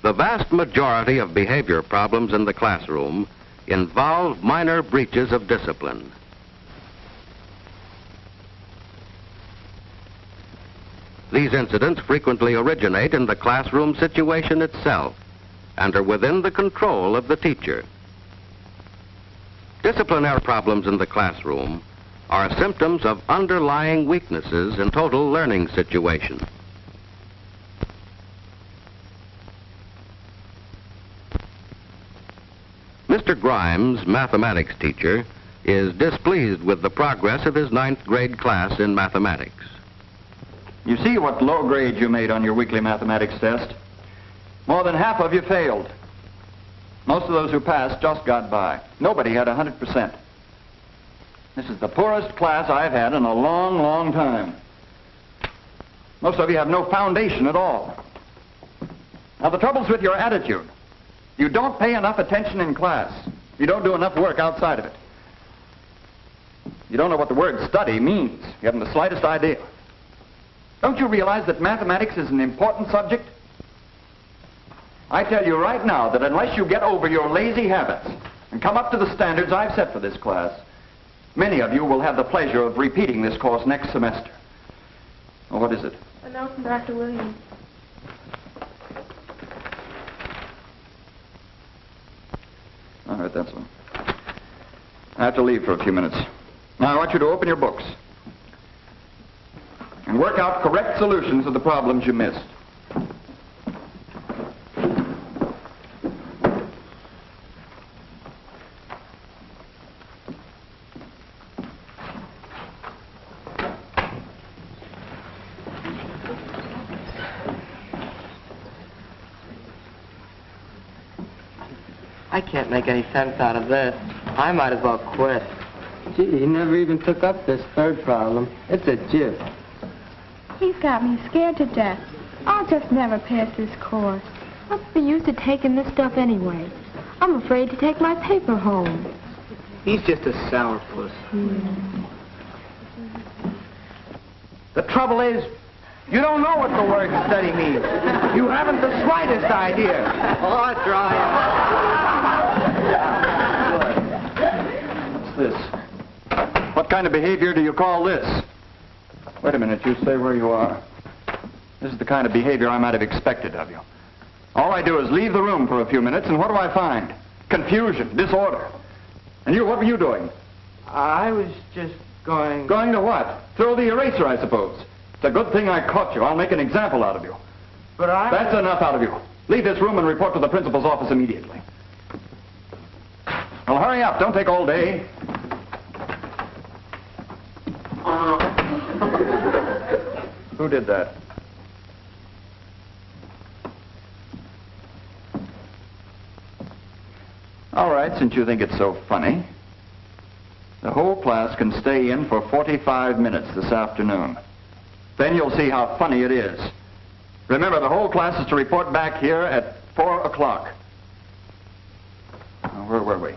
The vast majority of behavior problems in the classroom involve minor breaches of discipline. These incidents frequently originate in the classroom situation itself and are within the control of the teacher. Disciplinary problems in the classroom are symptoms of underlying weaknesses in total learning situation. Mr. Grimes, mathematics teacher, is displeased with the progress of his 9th grade class in mathematics. You see what low grade you made on your weekly mathematics test? More than half of you failed. Most of those who passed just got by. Nobody had 100%. This is the poorest class I've had in a long, long time. Most of you have no foundation at all. Now, the trouble's with your attitude. You don't pay enough attention in class. You don't do enough work outside of it. You don't know what the word study means. You haven't the slightest idea. Don't you realize that mathematics is an important subject? I tell you right now that unless you get over your lazy habits and come up to the standards I've set for this class, many of you will have the pleasure of repeating this course next semester. Oh, what is it? A note from Dr. Williams. All right, that's all. I have to leave for a few minutes. Now, I want you to open your books and work out correct solutions of the problems you missed. I can't make any sense out of this. I might as well quit. Gee, he never even took up this third problem. It's a jiff. He's got me scared to death. I'll just never pass this course. What's the use of taking this stuff anyway? I'm afraid to take my paper home. He's just a sourpuss. The trouble is, you don't know what the word study means. You haven't the slightest idea. Oh, try What's this? What kind of behavior do you call this? Wait a minute, you stay where you are. This is the kind of behavior I might have expected of you. All I do is leave the room for a few minutes, and what do I find? Confusion, disorder. And you, what were you doing? I was just going... Going to what? Throw the eraser, I suppose. It's a good thing I caught you. I'll make an example out of you. But That's enough out of you. Leave this room and report to the principal's office immediately. Well, hurry up. Don't take all day. Who did that? All right, since you think it's so funny, the whole class can stay in for 45 minutes this afternoon. Then you'll see how funny it is. Remember, the whole class is to report back here at 4 o'clock. Now, where were we?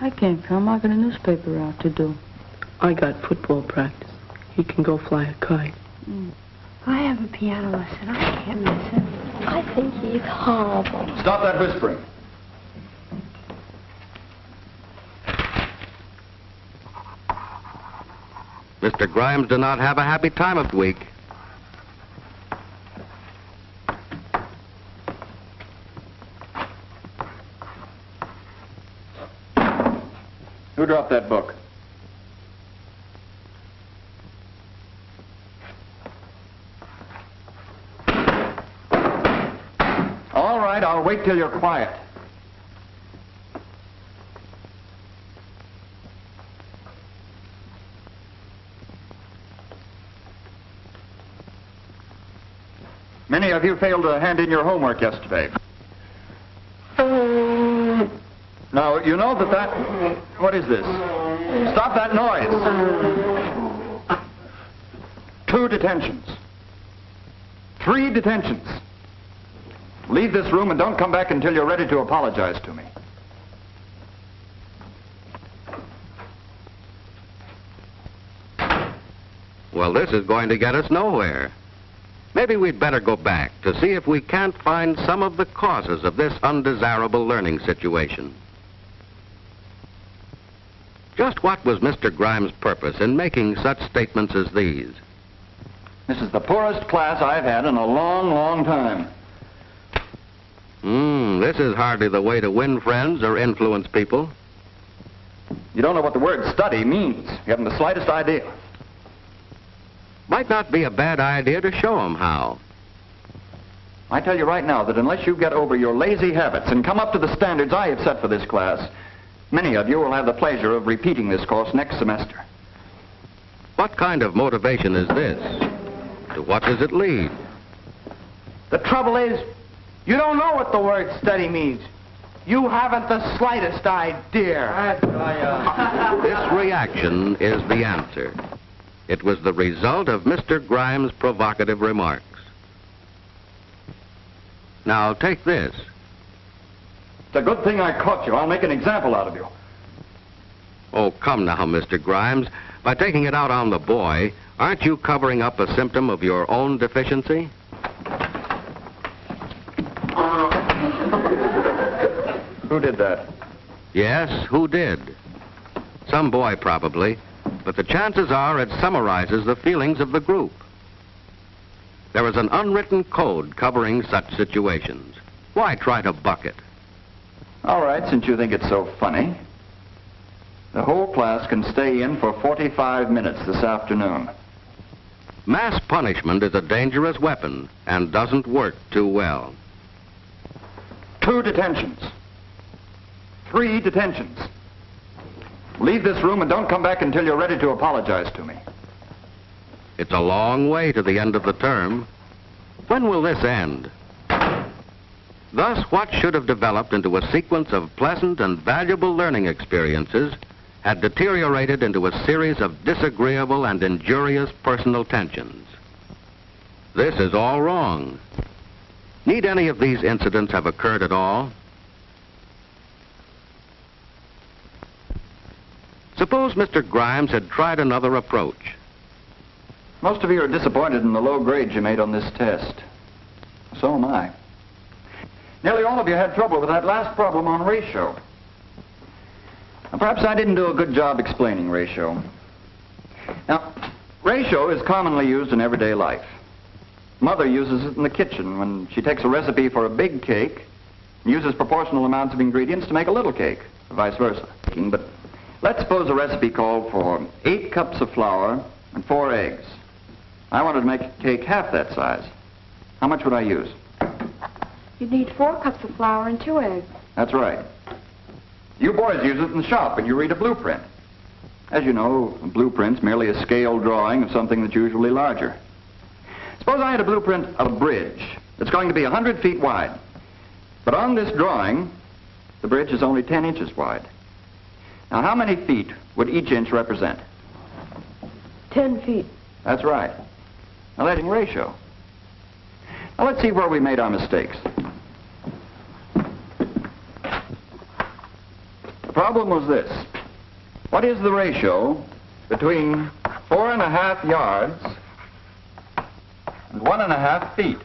I can't come. I got a newspaper route to do. I got football practice. He can go fly a kite. I have a piano lesson. I can't miss it. I think he's horrible. Stop that whispering. Mr. Grimes did not have a happy time of the week. Who dropped that book? All right, I'll wait till you're quiet. Many of you failed to hand in your homework yesterday. Now, you know that... What is this? Stop that noise. 2 detentions. 3 detentions. Leave this room and don't come back until you're ready to apologize to me. Well, this is going to get us nowhere. Maybe we'd better go back to see if we can't find some of the causes of this undesirable learning situation. Just what was Mr. Grimes' purpose in making such statements as these? This is the poorest class I've had in a long, long time. This is hardly the way to win friends or influence people. You don't know what the word study means. You haven't the slightest idea. Might not be a bad idea to show them how. I tell you right now that unless you get over your lazy habits and come up to the standards I have set for this class, many of you will have the pleasure of repeating this course next semester. What kind of motivation is this? To what does it lead? The trouble is, you don't know what the word study means. You haven't the slightest idea. This reaction is the answer. It was the result of Mr. Grimes' provocative remarks. Now, take this. It's a good thing I caught you. I'll make an example out of you. Oh, come now, Mr. Grimes. By taking it out on the boy, aren't you covering up a symptom of your own deficiency? Who did that? Yes, who did? Some boy, probably. But the chances are it summarizes the feelings of the group. There is an unwritten code covering such situations. Why try to buck it? All right, since you think it's so funny. The whole class can stay in for 45 minutes this afternoon. Mass punishment is a dangerous weapon and doesn't work too well. 2 detentions. 3 detentions. Leave this room and don't come back until you're ready to apologize to me. It's a long way to the end of the term. When will this end? Thus, what should have developed into a sequence of pleasant and valuable learning experiences had deteriorated into a series of disagreeable and injurious personal tensions. This is all wrong. Need any of these incidents have occurred at all? Suppose Mr. Grimes had tried another approach. Most of you are disappointed in the low grades you made on this test. So am I. Nearly all of you had trouble with that last problem on ratio. Now, perhaps I didn't do a good job explaining ratio. Now, ratio is commonly used in everyday life. Mother uses it in the kitchen when she takes a recipe for a big cake and uses proportional amounts of ingredients to make a little cake, or vice versa. But let's suppose a recipe called for 8 cups of flour and 4 eggs. I wanted to make a cake half that size. How much would I use? You'd need 4 cups of flour and 2 eggs. That's right. You boys use it in the shop when you read a blueprint. As you know, a blueprint's merely a scale drawing of something that's usually larger. Suppose I had a blueprint of a bridge that's going to be 100 feet wide. But on this drawing, the bridge is only 10 inches wide. Now, how many feet would each inch represent? 10 feet. That's right. Now, that's in ratio. Now, let's see where we made our mistakes. The problem was this. What is the ratio between 4.5 yards and 1.5 feet?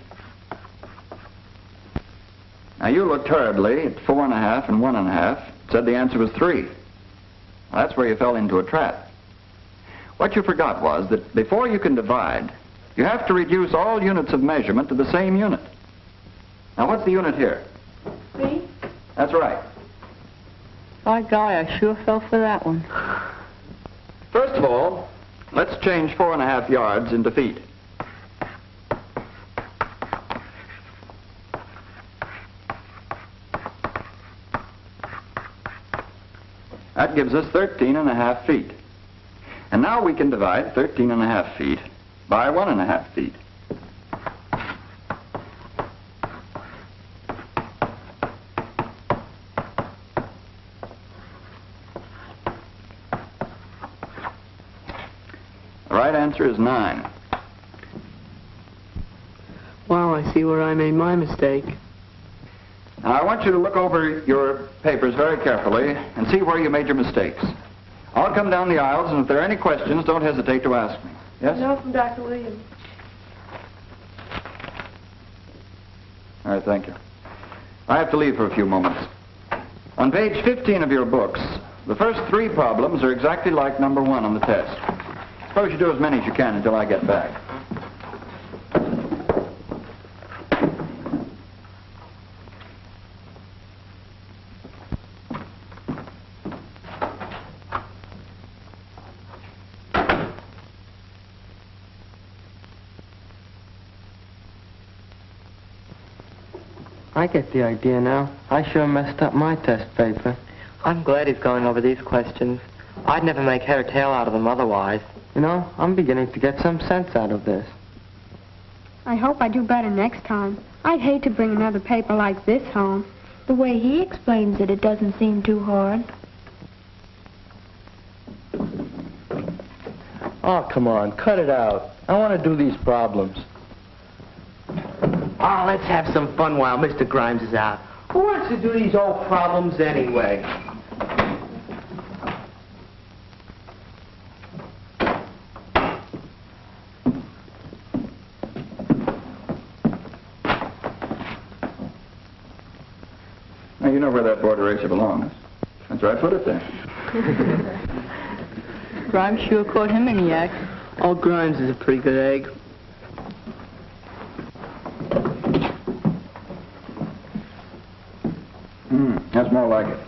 Now, you looked hurriedly at 4.5 and 1.5, said the answer was 3. Well, that's where you fell into a trap. What you forgot was that before you can divide, you have to reduce all units of measurement to the same unit. Now, what's the unit here? Feet? That's right. By golly, I sure fell for that one. First of all, let's change 4.5 yards into feet. That gives us 13.5 feet. And now we can divide 13.5 feet by 1.5 feet. The right answer is 9. Wow, I see where I made my mistake. Now, I want you to look over your papers very carefully and see where you made your mistakes. I'll come down the aisles, and if there are any questions, don't hesitate to ask me. Yes? No, from Dr. Williams. All right, thank you. I have to leave for a few moments. On page 15 of your books, the first 3 problems are exactly like number 1 on the test. Suppose you do as many as you can until I get back. I get the idea now. I sure messed up my test paper. I'm glad he's going over these questions. I'd never make head or tail out of them otherwise. You know, I'm beginning to get some sense out of this. I hope I do better next time. I'd hate to bring another paper like this home. The way he explains it, it doesn't seem too hard. Oh, come on, cut it out. I want to do these problems. Oh, let's have some fun while Mr. Grimes is out. Who wants to do these old problems anyway? Now, you know where that board eraser belongs. That's where I put it there. Grimes sure caught him in the act. All Grimes is a pretty good egg. That's more like it.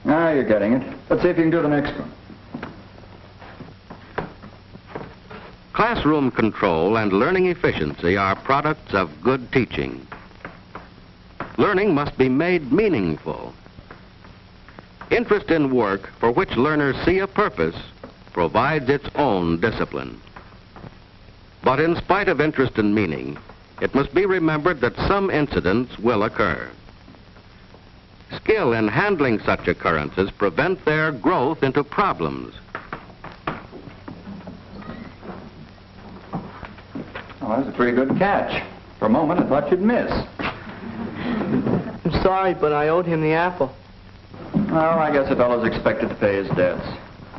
Now you're getting it. Let's see if you can do the next one. Classroom control and learning efficiency are products of good teaching. Learning must be made meaningful. Interest in work for which learners see a purpose provides its own discipline. But in spite of interest and meaning, it must be remembered that some incidents will occur. Skill in handling such occurrences prevent their growth into problems. Well, that was a pretty good catch. For a moment, I thought you'd miss. I'm sorry, but I owed him the apple. Well, I guess a fellow's expected to pay his debts.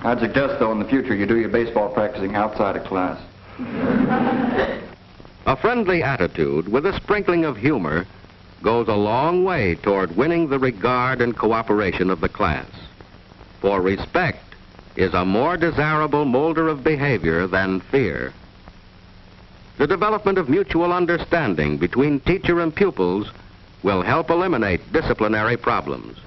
I'd suggest, though, in the future you do your baseball practicing outside of class. A friendly attitude with a sprinkling of humor goes a long way toward winning the regard and cooperation of the class. For respect is a more desirable molder of behavior than fear. The development of mutual understanding between teacher and pupils will help eliminate disciplinary problems.